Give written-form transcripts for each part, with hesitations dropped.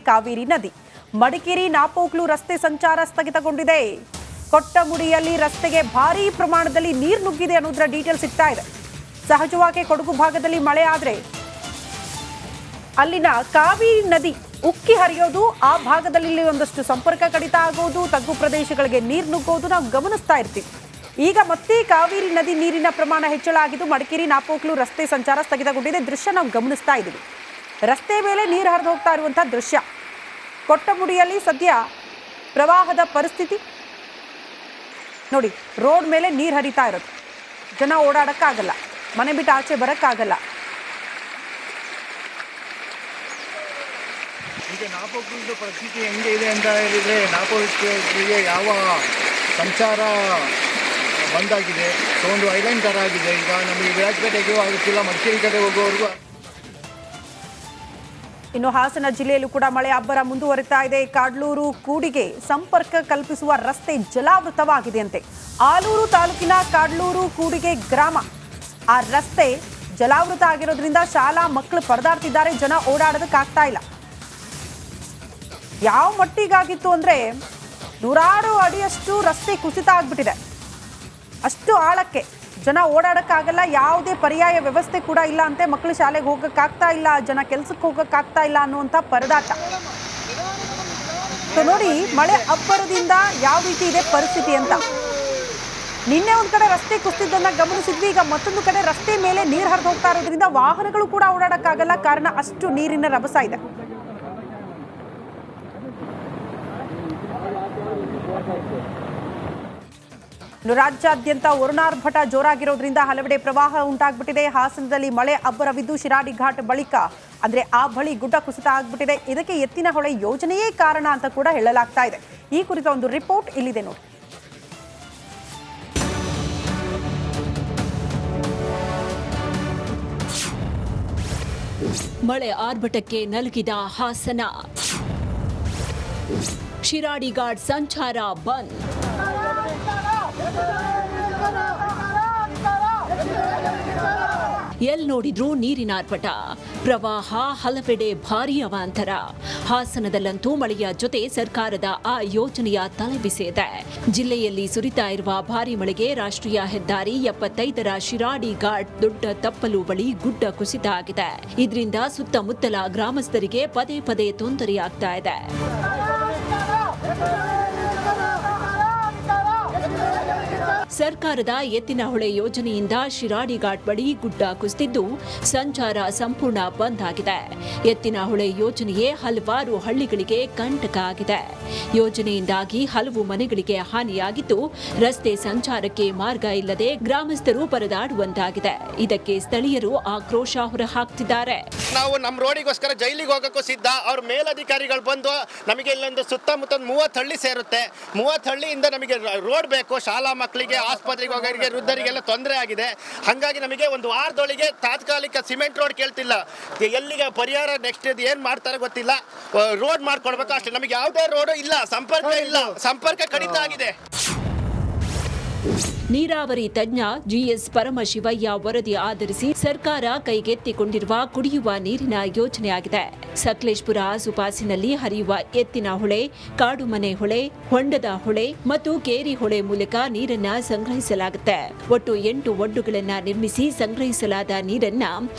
ಕಾವೇರಿ ನದಿ. ಮಡಿಕೇರಿ ನಾಪೋಕ್ಲು ರಸ್ತೆ ಸಂಚಾರ ಸ್ಥಗಿತಗೊಂಡಿದೆ. ಕೊಟ್ಟಮುಡಿಯಲ್ಲಿ ರಸ್ತೆಗೆ ಭಾರೀ ಪ್ರಮಾಣದಲ್ಲಿ ನೀರು ನುಗ್ಗಿದೆ ಅನ್ನೋದರ ಡೀಟೇಲ್ ಸಿಗ್ತಾ ಇದೆ. ಸಹಜವಾಗಿ ಕೊಡಗು ಭಾಗದಲ್ಲಿ ಮಳೆ ಆದ್ರೆ ಅಲ್ಲಿನ ಕಾವೇರಿ ನದಿ ಉಕ್ಕಿ ಹರಿಯೋದು, ಆ ಭಾಗದಲ್ಲಿ ಒಂದಷ್ಟು ಸಂಪರ್ಕ ಕಡಿತ ಆಗೋದು, ತಗ್ಗು ಪ್ರದೇಶಗಳಿಗೆ ನೀರು ನುಗ್ಗೋದು ನಾವು ಗಮನಿಸ್ತಾ ಇರ್ತೀವಿ. ಈಗ ಮತ್ತೆ ಕಾವೇರಿ ನದಿ ನೀರಿನ ಪ್ರಮಾಣ ಹೆಚ್ಚಳ ಆಗಿದ್ದು ಮಡಿಕೇರಿ ನಾಪೋಕ್ಲು ರಸ್ತೆ ಸಂಚಾರ ಸ್ಥಗಿತಗೊಂಡಿದೆ. ದೃಶ್ಯ ನಾವು ಗಮನಿಸ್ತಾ ಇದ್ದೀವಿ. ರಸ್ತೆ ಮೇಲೆ ನೀರು ಹರಿದು ಹೋಗ್ತಾ ಇರುವಂತಹ ದೃಶ್ಯ. ಕೊಟ್ಟಮುಡಿಯಲ್ಲಿ ಸದ್ಯ ಪ್ರವಾಹದ ಪರಿಸ್ಥಿತಿ ನೋಡಿ. ರೋಡ್ ಮೇಲೆ ನೀರು ಹರಿತಾ ಇರೋದು, ಜನ ಓಡಾಡಕ್ಕಾಗಲ್ಲ, ಮನೆ ಬಿಟ್ಟು ಆಚೆ ಬರಕ್ಕಾಗಲ್ಲ. ಈಗ ನಾಪೋಕ್ಲಿಂದು ಪರಿಸ್ಥಿತಿ ಹೆಂಗೆ ಇದೆ ಅಂತ ಹೇಳಿದರೆ, ನಾಪೋಕ್ಲಿಗೆ ಯಾವ ಸಂಚಾರ ಬಂದಾಗಿದೆ. ಸೊ ಒಂದು ಐಲ್ಯಾಂಡ್ ಥರ ಆಗಿದೆ. ಈಗ ನಮಗೆ ವಿರಾಜಪೇಟೆಗೂ ಆಗುತ್ತಿಲ್ಲ, ಮಡಿಕೇರಿ ಕಡೆ ಹೋಗುವವರೆಗೂ. ಇನ್ನು ಹಾಸನ ಜಿಲ್ಲೆಯಲ್ಲೂ ಕೂಡ ಮಳೆ ಅಬ್ಬರ ಮುಂದುವರಿತಾ ಇದೆ. ಕಾಡ್ಲೂರು ಕೂಡಿಗೆ ಸಂಪರ್ಕ ಕಲ್ಪಿಸುವ ರಸ್ತೆ ಜಲಾವೃತವಾಗಿದೆಯಂತೆ. ಆಲೂರು ತಾಲೂಕಿನ ಕಾಡ್ಲೂರು ಕೂಡಿಗೆ ಗ್ರಾಮ, ಆ ರಸ್ತೆ ಜಲಾವೃತ ಆಗಿರೋದ್ರಿಂದ ಶಾಲಾ ಮಕ್ಕಳು ಪರದಾಡ್ತಿದ್ದಾರೆ, ಜನ ಓಡಾಡೋದಕ್ಕಾಗ್ತಾ ಇಲ್ಲ. ಯಾವ ಮಟ್ಟಿಗಾಗಿತ್ತು ಅಂದ್ರೆ ನೂರಾರು ಅಡಿಯಷ್ಟು ರಸ್ತೆ ಕುಸಿತ ಆಗ್ಬಿಟ್ಟಿದೆ. ಅಷ್ಟು ಆಳಕ್ಕೆ ಜನ ಓಡಾಡಕ್ಕಾಗಲ್ಲ. ಯಾವುದೇ ಪರ್ಯಾಯ ವ್ಯವಸ್ಥೆ ಕೂಡ ಇಲ್ಲ ಅಂತೆ. ಮಕ್ಕಳು ಶಾಲೆಗೆ ಹೋಗಕ್ಕಾಗ್ತಾ ಇಲ್ಲ, ಜನ ಕೆಲ್ಸಕ್ಕೆ ಹೋಗಕ್ಕಾಗ್ತಾ ಇಲ್ಲ ಅನ್ನುವಂಥ ಪರದಾಟ. ನೋಡಿ ಮಳೆ ಅಬ್ಬರದಿಂದ ಯಾವ ರೀತಿ ಇದೆ ಪರಿಸ್ಥಿತಿ ಅಂತ. ನಿನ್ನೆ ಒಂದ್ ಕಡೆ ರಸ್ತೆ ಕುಸಿತದನ್ನ ಗಮನಿಸಿದ್ವಿ. ಈಗ ಮತ್ತೊಂದು ಕಡೆ ರಸ್ತೆ ಮೇಲೆ ನೀರು ಹರಿದು ಹೋಗ್ತಾ ಇರೋದ್ರಿಂದ ವಾಹನಗಳು ಕೂಡ ಓಡಾಡಕ್ಕಾಗಲ್ಲ, ಕಾರಣ ಅಷ್ಟು ನೀರಿನ ರಭಸ ಇದೆ. ರಾಜ್ಯಾದ್ಯಂತ ವರುಣಾರ್ಭಟ ಜೋರಾಗಿರೋದ್ರಿಂದ ಹಲವೆಡೆ ಪ್ರವಾಹ ಉಂಟಾಗ್ಬಿಟ್ಟಿದೆ. ಹಾಸನದಲ್ಲಿ ಮಳೆ ಅಬ್ಬರವಿದ್ದು ಶಿರಾಡಿ ಘಾಟ್ ಬಳಿಕ ಅಂದ್ರೆ ಆ ಬಳಿ ಗುಡ್ಡ ಕುಸಿತ ಆಗ್ಬಿಟ್ಟಿದೆ. ಇದಕ್ಕೆ ಎತ್ತಿನಹೊಳೆ ಯೋಜನೆಯೇ ಕಾರಣ ಅಂತ ಕೂಡ ಹೇಳಲಾಗ್ತಾ ಇದೆ. ಈ ಕುರಿತ ಒಂದು ರಿಪೋರ್ಟ್ ಇಲ್ಲಿದೆ ನೋಡಿ. ಮಳೆ ಆರ್ಭಟಕ್ಕೆ ನಲುಗಿದ ಹಾಸನ, ಶಿರಾಡಿ ಘಾಟ್ ಸಂಚಾರ ಬಂದ್. ಎಲ್ ನೋಡಿದ್ರೂ ನೀರಿನ ಆರ್ಭಟ, ಪ್ರವಾಹ, ಹಲವೆಡೆ ಭಾರೀ ಅವಾಂತರ. ಹಾಸನದಲ್ಲಂತೂ ಮಳೆಯ ಜೊತೆ ಸರ್ಕಾರದ ಆ ಯೋಜನೆಯ ತಲೆಬಿಸಿ ಇದೆ. ಜಿಲ್ಲೆಯಲ್ಲಿ ಸುರಿತಾ ಇರುವ ಭಾರೀ ಮಳೆಗೆ ರಾಷ್ಟ್ರೀಯ ಹೆದ್ದಾರಿ 75ರ ಶಿರಾಡಿ ಘಾಟ್ ದೊಡ್ಡ ತಪ್ಪಲು ಬಳಿ ಗುಡ್ಡ ಕುಸಿತ ಆಗಿದೆ. ಇದರಿಂದ ಸುತ್ತಮುತ್ತಲ ಗ್ರಾಮಸ್ಥರಿಗೆ ಪದೇ ಪದೇ ತೊಂದರೆಯಾಗ್ತಾ ಇದೆ. ಸರ್ಕಾರದ ಎತ್ತಿನಹೊಳೆ ಯೋಜನೆಯಿಂದ ಶಿರಾಡಿ ಘಾಟ್ ಬಳಿ ಗುಡ್ಡ ಕುಸಿದಿದ್ದು ಸಂಚಾರ ಸಂಪೂರ್ಣ ಬಂದ್ ಆಗಿದೆ. ಎತ್ತಿನಹೊಳೆ ಯೋಜನೆಯೇ ಹಲವಾರು ಹಳ್ಳಿಗಳಿಗೆ ಕಂಟಕ ಆಗಿದೆ. ಯೋಜನೆಯಿಂದಾಗಿ ಹಲವು ಮನೆಗಳಿಗೆ ಹಾನಿಯಾಗಿದ್ದು ರಸ್ತೆ ಸಂಚಾರಕ್ಕೆ ಮಾರ್ಗ ಇಲ್ಲದೆ ಗ್ರಾಮಸ್ಥರು ಪರದಾಡುವಂತಾಗಿದೆ. ಇದಕ್ಕೆ ಸ್ಥಳೀಯರು ಆಕ್ರೋಶ ಹೊರಹಾಕ್ತಿದ್ದಾರೆ. ನಾವು ನಮ್ಮ ರೋಡಿಗೋಸ್ಕರ ಜೈಲಿಗೆ ಹೋಗಕ್ಕೂ ಸಿದ್ಧ. ಅವ್ರ ಮೇಲಧಿಕಾರಿಗಳು ಬಂದು ನಮಗೆ ಇಲ್ಲೊಂದು ಸುತ್ತಮುತ್ತ 30 ಹಳ್ಳಿ ಸೇರುತ್ತೆ. 30 ಹಳ್ಳಿಯಿಂದ ನಮಗೆ ರೋಡ್ ಬೇಕು. ಶಾಲಾ ಮಕ್ಕಳಿಗೆ, ಆಸ್ಪತ್ರೆಗೆ ಹೋಗೋರಿಗೆ, ವೃದ್ಧರಿಗೆಲ್ಲ ತೊಂದರೆ ಆಗಿದೆ. ಹಾಗಾಗಿ ನಮಗೆ ಒಂದು ವಾರದೊಳಗೆ ತಾತ್ಕಾಲಿಕ ಸಿಮೆಂಟ್ ರೋಡ್ ಕೇಳ್ತಿಲ್ಲ, ಎಲ್ಲಿಗೆ ಪರಿಹಾರ ನೆಕ್ಸ್ಟ್ ಏನ್ ಮಾಡ್ತಾರೆ ಗೊತ್ತಿಲ್ಲ. ರೋಡ್ ಮಾಡ್ಕೊಡ್ಬೇಕು ಅಷ್ಟೇ. ನಮಗೆ ಯಾವುದೇ ರೋಡ್ ಇಲ್ಲ, ಸಂಪರ್ಕ ಇಲ್ಲ, ಸಂಪರ್ಕ ಕಡಿತ ಆಗಿದೆ. ನೀರಾವರಿ ತಜ್ಞ ಜಿಎಸ್ ಪರಮಶಿವಯ್ಯ ವರದಿ ಆಧರಿಸಿ ಸರ್ಕಾರ ಕೈಗೆತ್ತಿಕೊಂಡಿರುವ ಕುಡಿಯುವ ನೀರಿನ ಯೋಜನೆಯಾಗಿದೆ. ಸಕಲೇಶಪುರ ಆಸುಪಾಸಿನಲ್ಲಿ ಹರಿಯುವ ಎತ್ತಿನ ಹೊಳೆ, ಕಾಡುಮನೆ ಹೊಳೆ, ಹೊಂಡದ ಹೊಳೆ ಮತ್ತು ಕೇರಿ ಹೊಳೆ ಮೂಲಕ ನೀರನ್ನ ಸಂಗ್ರಹಿಸಲಾಗುತ್ತೆ. ಒಟ್ಟು 8 ಒಡ್ಡುಗಳನ್ನು ನಿರ್ಮಿಸಿ ಸಂಗ್ರಹಿಸಲಾದ ನೀರನ್ನ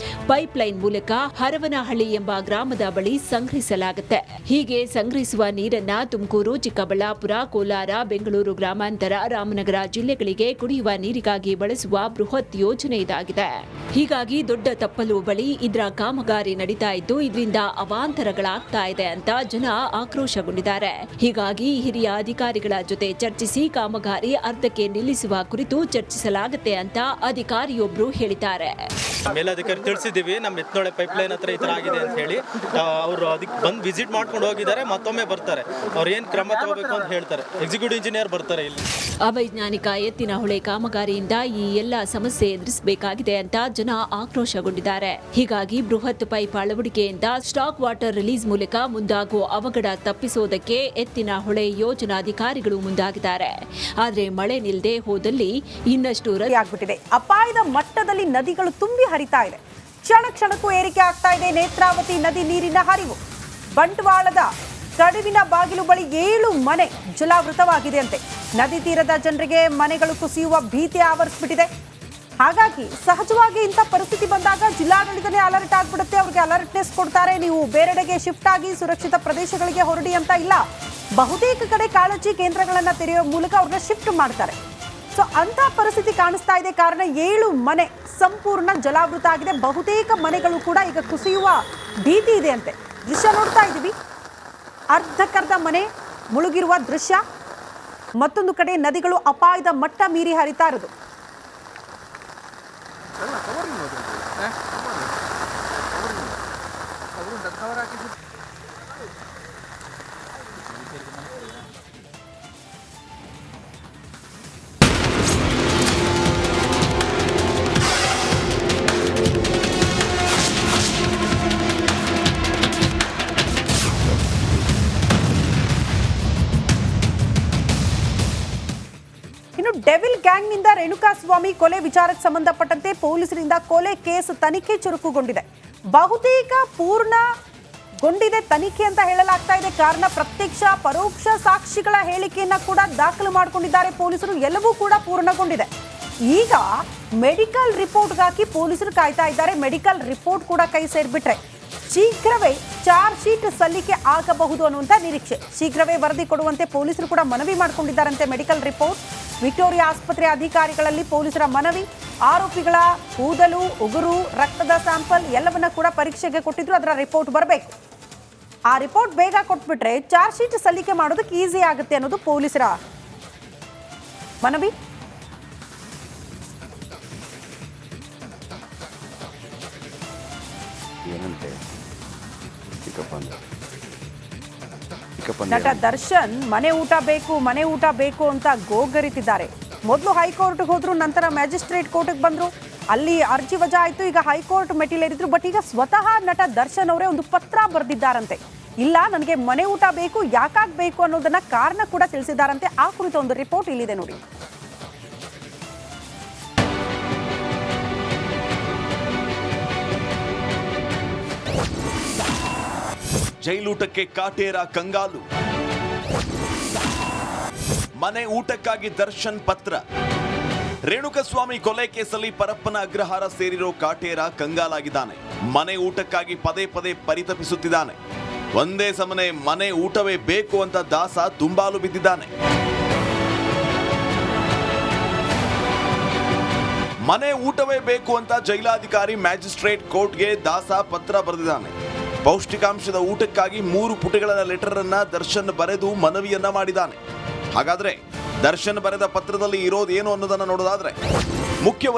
ಪೈಪ್ಲೈನ್ ಮೂಲಕ ಹರವನಹಳ್ಳಿ ಎಂಬ ಗ್ರಾಮದ ಬಳಿ ಸಂಗ್ರಹಿಸಲಾಗುತ್ತೆ. ಹೀಗೆ ಸಂಗ್ರಹಿಸುವ ನೀರನ್ನ ತುಮಕೂರು, ಚಿಕ್ಕಬಳ್ಳಾಪುರ, ಕೋಲಾರ, ಬೆಂಗಳೂರು ಗ್ರಾಮಾಂತರ, ರಾಮನಗರ ಜಿಲ್ಲೆಗಳಿಗೆ ಕುಡಿಯುವ ನೀರಿಗಾಗಿ ಬಳಸುವ ಬೃಹತ್ ಯೋಜನೆ ಇದಾಗಿದೆ. ಹೀಗಾಗಿ ದೊಡ್ಡ ತಪ್ಪಲು ಬಳಿ ಇದರ ಕಾಮಗಾರಿ ನಡೀತಾ ಇದ್ದು ಇದರಿಂದ ಅವಾಂತರಗಳಾಗ್ತಾ ಇದೆ ಅಂತ ಜನ ಆಕ್ರೋಶಗೊಂಡಿದ್ದಾರೆ. ಹೀಗಾಗಿ ಹಿರಿಯ ಅಧಿಕಾರಿಗಳ ಜೊತೆ ಚರ್ಚಿಸಿ ಕಾಮಗಾರಿ ಅರ್ಧಕ್ಕೆ ನಿಲ್ಲಿಸುವ ಕುರಿತು ಚರ್ಚಿಸಲಾಗುತ್ತೆ ಅಂತ ಅಧಿಕಾರಿಯೊಬ್ರು ಹೇಳಿದ್ದಾರೆ. ಮೇಲಧಿಕಾರಿ ತಿಳಿಸಿದ್ದೀವಿ, ನಮ್ಮ ಎತ್ತಿನಹೊಳೆ ಪೈಪ್ಲೈನ್ ಹತ್ರ ಈ ಥರ ಆಗಿದೆ ಅಂತ ಹೇಳಿ ಅವರು ಅದಕ್ಕೆ ಬಂದು ವಿಸಿಟ್ ಮಾಡ್ಕೊಂಡು ಹೋಗಿದ್ದಾರೆ. ಮತ್ತೊಮ್ಮೆ ಬರ್ತಾರೆ, ಅವ್ರು ಏನು ಕ್ರಮ ತಗೋಬೇಕು ಅಂತ ಹೇಳ್ತಾರೆ. ಎಕ್ಸಿಕ್ಯೂಟಿವ್ ಇಂಜಿನಿಯರ್ ಬರ್ತಾರೆ ಇಲ್ಲಿ. ಅವೈಜ್ಞಾನಿಕ ಎತ್ತಿನಹೊಳೆ ಕಾಮಗಾರಿಯಿಂದ ಈ ಎಲ್ಲ ಸಮಸ್ಯೆ ಎದುರಿಸಬೇಕಾಗಿದೆ ಅಂತ ಜನ ಆಕ್ರೋಶಗೊಂಡಿದ್ದಾರೆ. ಹೀಗಾಗಿ ಬೃಹತ್ ಪೈಪ್ ಅಳವಡಿಕೆಯಿಂದ ಸ್ಟಾಕ್ ವಾಟರ್ ರಿಲೀಸ್ ಮೂಲಕ ಮುಂದಾಗುವ ಅವಘಡ ತಪ್ಪಿಸೋದಕ್ಕೆ ಎತ್ತಿನಹೊಳೆ ಯೋಜನಾಧಿಕಾರಿಗಳು ಮುಂದಾಗಿದ್ದಾರೆ. ಆದರೆ ಮಳೆ ನಿಲ್ಲದೆ ಹೋದಲ್ಲಿ ಇನ್ನಷ್ಟು ಆಗ್ಬಿಟ್ಟಿದೆ. ಅಪಾಯದ ಮಟ್ಟದಲ್ಲಿ ನದಿಗಳು ತುಂಬಿ ಹರಿತಾ ಇದೆ. ಕ್ಷಣ ಕ್ಷಣಕ್ಕೂ ಏರಿಕೆ ಆಗ್ತಾ ಇದೆ ನೇತ್ರಾವತಿ ನದಿ ನೀರಿನ ಹರಿವು. ಬಂಟ್ವಾಳದ ಕಡಿವಿನ ಬಾಗಿಲು ಬಳಿ 7 ಮನೆ ಜಲಾವೃತವಾಗಿದೆ ಅಂತೆ. ನದಿ ತೀರದ ಜನರಿಗೆ ಮನೆಗಳು ಕುಸಿಯುವ ಭೀತಿ ಆವರಿಸ್ಬಿಟ್ಟಿದೆ. ಹಾಗಾಗಿ ಸಹಜವಾಗಿ ಇಂಥ ಪರಿಸ್ಥಿತಿ ಬಂದಾಗ ಜಿಲ್ಲಾಡಳಿತನೇ ಅಲರ್ಟ್ ಆಗ್ಬಿಡುತ್ತೆ. ಅವ್ರಿಗೆ ಅಲರ್ಟ್ನೆಸ್ ಕೊಡ್ತಾರೆ, ನೀವು ಬೇರೆಡೆಗೆ ಶಿಫ್ಟ್ ಆಗಿ ಸುರಕ್ಷಿತ ಪ್ರದೇಶಗಳಿಗೆ ಹೊರಡಿ ಅಂತ ಇಲ್ಲ. ಬಹುತೇಕ ಕಡೆ ಕಾಳಜಿ ಕೇಂದ್ರಗಳನ್ನ ತೆರೆಯುವ ಮೂಲಕ ಅವ್ರನ್ನ ಶಿಫ್ಟ್ ಮಾಡ್ತಾರೆ. ಸೊ ಅಂತ ಪರಿಸ್ಥಿತಿ ಕಾಣಿಸ್ತಾ ಇದೆ. ಕಾರಣ 7 ಮನೆ ಸಂಪೂರ್ಣ ಜಲಾವೃತ ಆಗಿದೆ. ಬಹುತೇಕ ಮನೆಗಳು ಕೂಡ ಈಗ ಕುಸಿಯುವ ಭೀತಿ ಇದೆ ಅಂತೆ. ದೃಶ್ಯ ನೋಡ್ತಾ ಇದ್ದೀವಿ, ಅರ್ಧಕ್ಕರ್ಧ ಮನೆ ಮುಳುಗಿರುವ ದೃಶ್ಯ. ಮತ್ತೊಂದು ಕಡೆ ನದಿಗಳು ಅಪಾಯದ ಮಟ್ಟ ಮೀರಿ ಹರಿತಾ ಇರೋದು. ಇನ್ನು ಡೆವಿಲ್ ಗ್ಯಾಂಗ್ನಿಂದ ರೇಣುಕಾಸ್ವಾಮಿ ಕೊಲೆ ವಿಚಾರಕ್ಕೆ ಸಂಬಂಧಪಟ್ಟಂತೆ ಪೊಲೀಸರಿಂದ ಕೊಲೆ ಕೇಸ್ ತನಿಖೆ ಚುರುಕುಗೊಂಡಿದೆ. ಬಹುತೇಕ ಪೂರ್ಣಗೊಂಡಿದೆ ತನಿಖೆ ಅಂತ ಹೇಳಲಾಗ್ತಾ ಇದೆ. ಕಾರಣ ಪ್ರತ್ಯಕ್ಷ ಪರೋಕ್ಷ ಸಾಕ್ಷಿಗಳ ಹೇಳಿಕೆಯನ್ನ ಕೂಡ ದಾಖಲು ಮಾಡಿಕೊಂಡಿದ್ದಾರೆ ಪೊಲೀಸರು. ಎಲ್ಲವೂ ಕೂಡ ಪೂರ್ಣಗೊಂಡಿದೆ. ಈಗ ಮೆಡಿಕಲ್ ರಿಪೋರ್ಟ್ಗಾಗಿ ಪೊಲೀಸರು ಕಾಯ್ತಾ ಇದ್ದಾರೆ. ಮೆಡಿಕಲ್ ರಿಪೋರ್ಟ್ ಕೂಡ ಕೈ ಸೇರ್ಬಿಟ್ರೆ ಶೀಘ್ರವೇ ಚಾರ್ಜ್ ಶೀಟ್ ಸಲ್ಲಿಕೆ ಆಗಬಹುದು ಅನ್ನುವಂಥ ನಿರೀಕ್ಷೆ. ಶೀಘ್ರವೇ ವರದಿ ಕೊಡುವಂತೆ ಪೊಲೀಸರು ಕೂಡ ಮನವಿ ಮಾಡಿಕೊಂಡಿದ್ದಾರಂತೆ. ಮೆಡಿಕಲ್ ರಿಪೋರ್ಟ್ ವಿಕ್ಟೋರಿಯಾ ಆಸ್ಪತ್ರೆ ಅಧಿಕಾರಿಗಳಲ್ಲಿ ಪೊಲೀಸರ ಮನವಿ. ಆರೋಪಿಗಳ ಕೂದಲು, ಉಗುರು, ರಕ್ತದ ಸ್ಯಾಂಪಲ್ ಎಲ್ಲವನ್ನ ಕೂಡ ಪರೀಕ್ಷೆಗೆ ಕೊಟ್ಟಿದ್ರು. ಅದರ ರಿಪೋರ್ಟ್ ಬರಬೇಕು. ಆ ರಿಪೋರ್ಟ್ ಬೇಗ ಕೊಟ್ಬಿಟ್ರೆ ಚಾರ್ಜ್ ಶೀಟ್ ಸಲ್ಲಿಕೆ ಮಾಡೋದಕ್ಕೆ ಈಸಿ ಆಗುತ್ತೆ ಅನ್ನೋದು ಪೊಲೀಸರ ಮನವಿ. ನಟ ದರ್ಶನ್ ಮನೆ ಊಟ ಬೇಕು ಅಂತ ಗೋಗರಿತಿದ್ದಾರೆ. ಮೊದಲು ಹೈಕೋರ್ಟ್ಗೆ ಹೋದ್ರು, ನಂತರ ಮ್ಯಾಜಿಸ್ಟ್ರೇಟ್ ಕೋರ್ಟ್ಗೆ ಬಂದ್ರು. ಅಲ್ಲಿ ಅರ್ಜಿ ವಜಾ ಆಯ್ತು. ಈಗ ಹೈಕೋರ್ಟ್ ಮೆಟ್ಟಿಲೇರಿದ್ರು. ಬಟ್ ಈಗ ಸ್ವತಃ ನಟ ದರ್ಶನ್ ಅವರೇ ಒಂದು ಪತ್ರ ಬರೆದಿದ್ದಾರಂತೆ. ಇಲ್ಲ, ನನಗೆ ಮನೆ ಊಟ ಬೇಕು, ಯಾಕಾಗಬೇಕು ಅನ್ನೋದನ್ನ ಕಾರಣ ಕೂಡ ತಿಳಿಸಿದ್ದಾರಂತೆ. ಆ ಕುರಿತ ಒಂದು ರಿಪೋರ್ಟ್ ಇಲ್ಲಿದೆ ನೋಡಿ. ಜೈಲೂಟಕ್ಕೆ ಕಾಟೇರ ಕಂಗಾಲು, ಮನೆ ಊಟಕ್ಕಾಗಿ ದರ್ಶನ್ ಪತ್ರ. ರೇಣುಕಸ್ವಾಮಿ ಕೊಲೆ ಕೇಸಲ್ಲಿ ಪರಪ್ಪನ ಅಗ್ರಹಾರ ಸೇರಿರೋ ಕಾಟೇರ ಕಂಗಾಲಾಗಿದ್ದಾನೆ. ಮನೆ ಊಟಕ್ಕಾಗಿ ಪದೇ ಪದೇ ಪರಿತಪಿಸುತ್ತಿದ್ದಾನೆ. ಒಂದೇ ಸಮನೆ ಮನೆ ಊಟವೇ ಬೇಕು ಅಂತ ದಾಸ ದುಂಬಾಲು ಬಿದ್ದಿದ್ದಾನೆ. ಮನೆ ಊಟವೇ ಬೇಕು ಅಂತ ಜೈಲಾಧಿಕಾರಿ ಮ್ಯಾಜಿಸ್ಟ್ರೇಟ್ ಕೋರ್ಟ್ಗೆ ದಾಸ ಪತ್ರ ಬರೆದಿದ್ದಾನೆ. ಪೌಷ್ಟಿಕಾಂಶದ ಊಟಕ್ಕಾಗಿ 3 ಪುಟಗಳ ಲೆಟರ್ ಅನ್ನ ದರ್ಶನ್ ಬರೆದು ಮನವಿಯನ್ನ ಮಾಡಿದ್ದಾನೆ. ಹಾಗಾದ್ರೆ ದರ್ಶನ್ ಬರೆದ ಪತ್ರದಲ್ಲಿ ಇರೋದೇನು ಅನ್ನೋದನ್ನ ನೋಡೋದಾದ್ರೆ, ಮುಖ್ಯ